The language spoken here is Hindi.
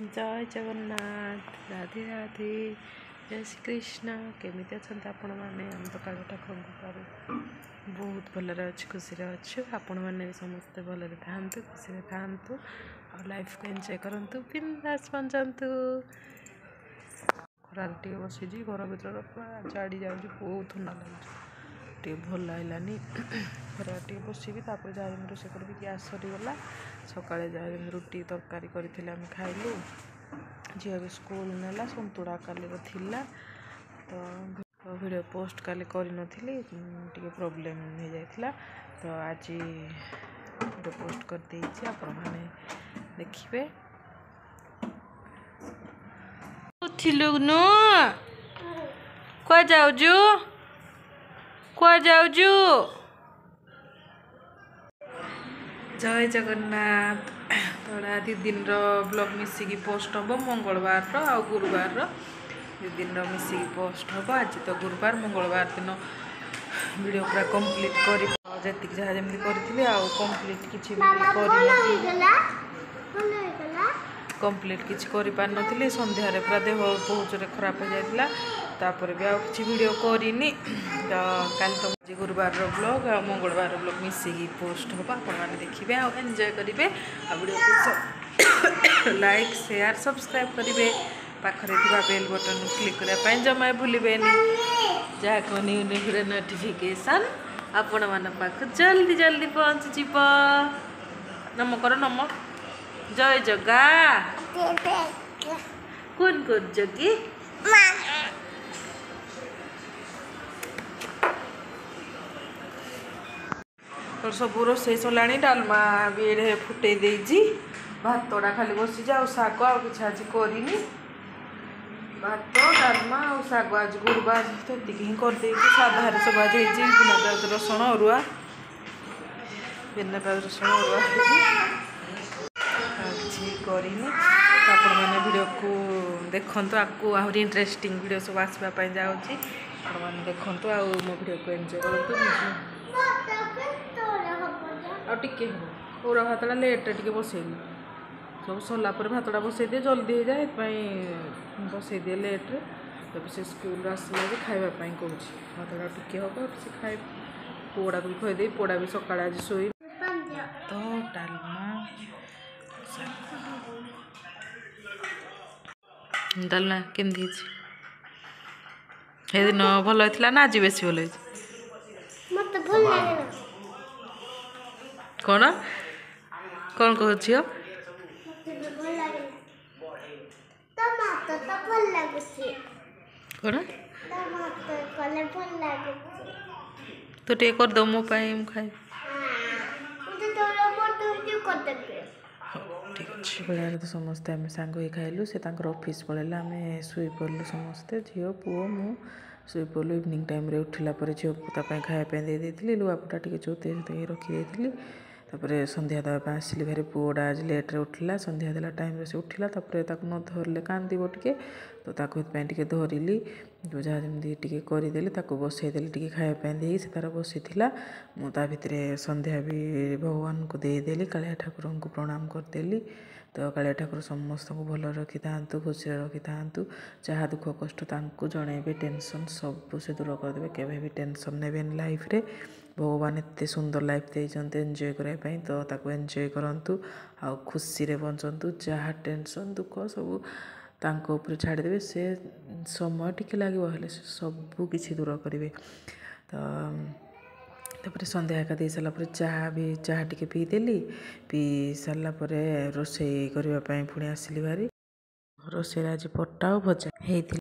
जय जगन्नाथ राधे राधे जय श्री कृष्ण केमिति अच्छा आपण मैंने आम तो काल ठाकुर बहुत भलरे अच्छे खुशी अच्छे आपण मैंने समस्ते भलरे था खुशी था और लाइफ को एंजॉय करंतु बिंदास बंचंतु खरार टे बसी घर भर जाड़ी जा बहुत थंडा लगे भल लगलानी खरार टे बसबी जहाँ रोषे करी गैस सरीगला सका रुटी तरकारी करें खाइलु झील भी स्कूल नेला संतुड़ा काली तो वीडियो पोस्ट काली करी प्रॉब्लम हो जाता तो आज वीडियो पोस्ट कर देछि आपण माने देखिबे उठिलुनु को जाउजु जय जगन्नाथ थोड़ा दी दिन ब्लॉग मिसिकी पोस्ट हम मंगलवार आ गुरुवार दी दिन मिसिकी पोस्ट हम आज तो गुरुवार मंगलवार दिन वीडियो पूरा कंप्लीट कर जहाँ जमी करी कंप्लीट किसी कंप्लीट किसी कर संध्यारे पूरा देह बहुत जोर खराब हो जाता तापर भी आछि वीडियो करनी तो कल तो गुरुवार ब्लॉग आ मंगलवार ब्लॉग मिसिकी पोस्ट हम आपने देखिए आ एंजॉय करेंगे आ वीडियो को लाइक शेयर सब्सक्राइब करेंगे पाखरे बेल बटन क्लिक करने जमा भूलें जहाँ को न्यू न्यू नोटिफिकेशन आपण मान पाख जल्दी जल्दी पहुँच जीव नम कर नम जय जगा कौन कर जगी और सब रोसे सरला डालमा भी फुटे देजी भातटा खाली बसी आ शाग आ कि आज करनी भात डालमा आ शाग आज गुरुवार तो ही करदे साधार सब आज बिना प्याज रसुण अरुआ बिना प्याज रसुण अरुआ किसी करनी आपण मैंने वीडियो को देखते आपको आहरी इंटरेस्टिंग वीडियो सब आसवाई जाऊँगी आपने देखते आ मो वीडियो को एंजॉय करूँ टिके पूरा भातटा लेट्रे टे बसैली सब सरला भातटा बसई दिए जल्दी हो जाए बसई दिए लेट्रे तब से स्कूल आसला खावाई कौन भातटा टिके हम से खाए पोड़ा भी खुदे पोड़ा भी सका आज शोई तो डालमा केमती दिन भल होता ना आज बेस भल कौन कौन कह झील कौन तो टे कर दो मो खाए ठीक अच्छे बेला तो समस्ते आम सांग ही खाइलु से ऑफिस पड़ेगा आम शुई पड़लु समस्ते झील पुओ मु शुई पड़लु इवनिंग टाइम रे उठिला झील को खायापी दे लुगापटा टे चौथे रखी तापर संध्या देवाई आसली भारी पुओटा आज लेट्रे उठला संध्या देला टाइम से उठला न धरले कांदीब टे तो टे धरली जहाँ जमी टे करदेली बसईदेली टे खायापी दे से तार बसी मुझे भितर संध्या भी भगवान को देदेली कालिया ठाकुर को प्रणाम करदेली तो कालिया ठाकुर समस्त को भल रखी था खुशी रखी था जहाँ दुख कष्ट जनइबे टेंशन सब से दूर करदे केवे भी टेंशन ने लाइफ रे भगवान एत सुंदर लाइफ देते एंजॉय करने तो ताको एंजॉय करंतु आ खुशी रे बंचंतु जहाँ टेंशन दुख सब तांको ऊपर छाड़देवे से समय टिके लगे हेले सब किसी दूर करेंगे तो संध्या का दे सारापर चाह टे पीदेली पी सारापर रोसे करने पुणी आसली भारी रोसे आज पट्टा भजा